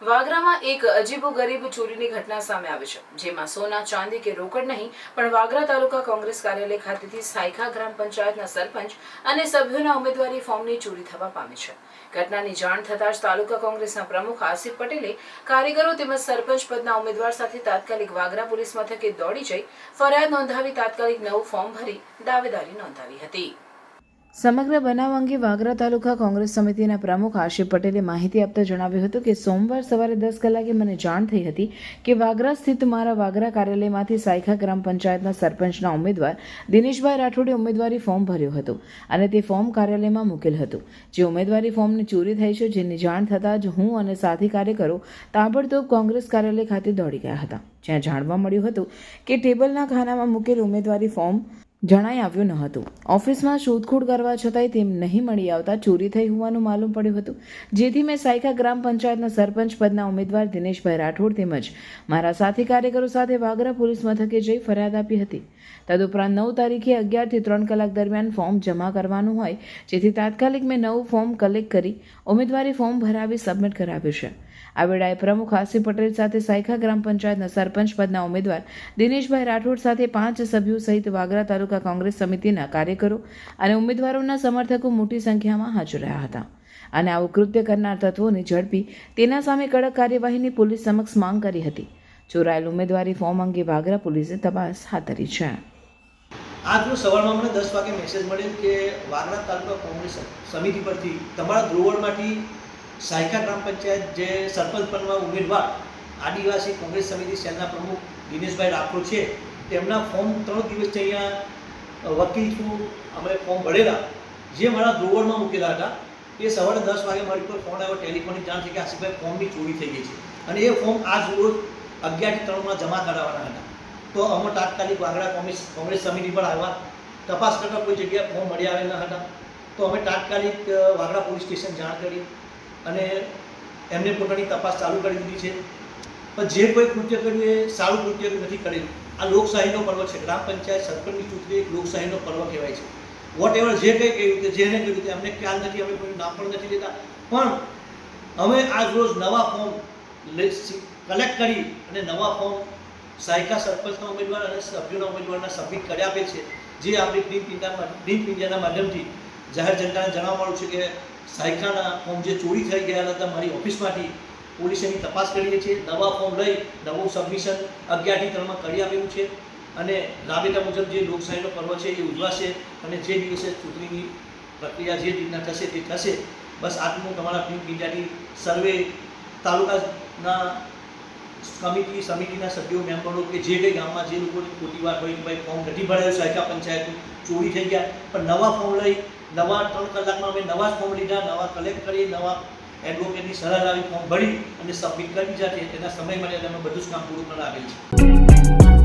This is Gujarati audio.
વાગરામાં એક અજીબોગરીબ ચોરીની ઘટના સામે આવી છે, જેમાં સોના ચાંદી કે રોકડ નહીં પણ વાગરા તાલુકા કોંગ્રેસ કાર્યાલય ખાતેથી સાયખા ગ્રામ પંચાયતના સરપંચ અને સભ્યોના ઉમેદવારી ફોર્મની ચોરી થવા પામી છે. ઘટનાની જાણ થતાં જ તાલુકા કોંગ્રેસના પ્રમુખ આસિફ પટેલે કારીગરો તેમજ સરપંચ પદના ઉમેદવાર સાથે તાત્કાલિક વાગરા પોલીસ મથકે દોડી જઈ ફરિયાદ નોંધાવી તાત્કાલિક નવું ફોર્મ ભરી દાવેદારી નોંધાવી હતી. સમગ્ર બનાવ અંગે વાગરા તાલુકા કોંગ્રેસ સમિતિના પ્રમુખ આસિફ પટેલે માહિતી આપતા જણાવ્યું હતું કે સોમવાર સવારે 10 કલાકે મને જાણ થઈ હતી કે વાગરા સ્થિત મારા વાગરા કાર્યાલયમાંથી સાયખા ગ્રામ પંચાયતના સરપંચના ઉમેદવાર દિનેશભાઈ રાઠોડે ઉમેદવારી ફોર્મ ભર્યું હતું અને તે ફોર્મ કાર્યાલયમાં મૂકેલ હતું. જે ઉમેદવારી ફોર્મની ચોરી થઈ છે, જેની જાણ થતાં જ હું અને સાથી કાર્યકરો તાબડતોબ કોંગ્રેસ કાર્યાલય ખાતે દોડી ગયા હતા, જ્યાં જાણવા મળ્યું હતું કે ટેબલના ખાનામાં મૂકેલ ઉમેદવારી ફોર્મ જણાઈ આવ્યું ન હતું. ઓફિસમાં શોધખોળ કરવા છતાંય તેમ નહીં મળી આવતા ચોરી થઈ હોવાનું માલુમ પડ્યું હતું, જેથી મેં સાયખા ગ્રામ પંચાયતના સરપંચ પદના ઉમેદવાર દિનેશભાઈ રાઠોડ તેમજ મારા સાથી કાર્યકરો સાથે વાગરા પોલીસ મથકે જઈ ફરિયાદ આપી હતી. તદુપરાંત 9 તારીખે 11 થી 3 કલાક દરમિયાન ફોર્મ જમા કરવાનું હોય, જેથી તાત્કાલિક મેં નવું ફોર્મ કલેક્ટ કરી ઉમેદવારી ફોર્મ ભરાવી સબમિટ કરાવ્યું છે. આ વેળાએ પ્રમુખ આસિફ પટેલ સાથે સાયખા ગ્રામ પંચાયતના સરપંચ પદના ઉમેદવાર દિનેશભાઈ રાઠોડ સાથે 5 સભ્યો સહિત વાગરા તાલુકા કોંગ્રેસ સમિતિના કાર્યકરો અને ઉમેદવારોના સમર્થકો મોટી સંખ્યામાં હાજર રહ્યા હતા અને આવું કૃત્ય કરનાર તત્વોને ઝડપી તેના સામે કડક કાર્યવાહીની પોલીસ સમક્ષ માંગ કરી હતી. ચોરાયેલ ઉમેદવારી ફોર્મ અંગે વાગરા પોલીસે તપાસ હાથ ધરી છે. આજનો સવારમાં મને 10 વાગે મેસેજ મળ્યો કે વાગરા તાલુકા કોંગ્રેસ સમિતિ પરથી તમારા ધ્રોવડમાંથી સાયખા ગ્રામ પંચાયત જે સરપંચ પદના ઉમેદવાર આદિવાસી કોંગ્રેસ સમિતિ સેલના પ્રમુખ દિનેશભાઈ રાઠોડ છે, તેમના ફોર્મ 3 દિવસથી અહીંયા વકીલ થ્રુ અમે ફોર્મ ભરેલા જે મારા ધ્રોવડમાં મૂકેલા હતા. એ સવારે 10 વાગે મારી પર ફોન આવ્યો, ટેલિફોનિક જાણ થઈ કે આસિફભાઈ ફોર્મની ચોરી થઈ ગઈ છે અને એ ફોર્મ આજ રોજ 11 થી 3 જમા કરાવવાના હતા. તો અમે તાત્કાલિક વાગરા કોંગ્રેસ સમિતિ પર આવ્યા. તપાસ કરતાં કોઈ જગ્યાએ ફોર્મ મળી આવેલા હતા. તો અમે તાત્કાલિક વાગરા પોલીસ સ્ટેશન જાણ કરી અને એમને પોતાની તપાસ ચાલુ કરી દીધી છે. પણ જે કોઈ કૃત્ય કર્યું એ સારું કૃત્ય નથી કરેલું. આ લોકશાહીનો પર્વ છે. ગ્રામ પંચાયત સરપંચની ચૂંટણી એક લોકશાહીનો પર્વ કહેવાય છે. વોટ એવર જે કંઈ કહ્યું કે જેને કહ્યું કે અમને ખ્યાલ નથી, અમે કોઈનું નામ પણ નથી લેતા, પણ અમે આજ રોજ નવા ફોર્મ કલેક્ટ કરી અને નવા ફોર્મ સાયખા સરપંચના ઉમેદવાર અને સભ્યોના ઉમેદવારના સબમિટ કરી આપે છે. જે આપણી પ્રિન્ટ ઇન્ડિયાના માધ્યમથી જાહેર જનતાને જણાવવા મળ્યું છે કે સાયખાના ફોર્મ જે ચોરી થઈ ગયા હતા મારી ઓફિસમાંથી પોલીસે એની તપાસ કરીએ છીએ. નવા ફોર્મ લઈ નવું સબમિશન 11 થી 3 કરી આપેલું છે અને રાબેતા મુજબ જે લોકશાહીનો પર્વ છે એ ઉજવાશે અને જે દિવસે ચૂંટણીની પ્રક્રિયા જે રીતના થશે તે થશે. બસ આટલું તમારા પ્રિન્ટ ઇન્ડિયાની સર્વે તાલુકાના સમિતિના સભ્યો મેમ્બરો કે જે કંઈ ગામમાં જે લોકોની ખોટી વાત હોય કે ભાઈ ફોર્મ નથી ભરાયું, સાયખા પંચાયતનું ચોરી થઈ ગયા, પણ નવા ફોર્મ લઈ નવા 3 કલાકમાં અમે નવા ફોર્મ લીધા, નવા કલેક્ટ કરી, નવા એડવોકેટની સલાહ લાવી ફોર્મ ભરી અને સબમિટ કરી દીધા છે. તેના સમય માટે અમે બધું જ કામ પૂરું કરાવેલ છે.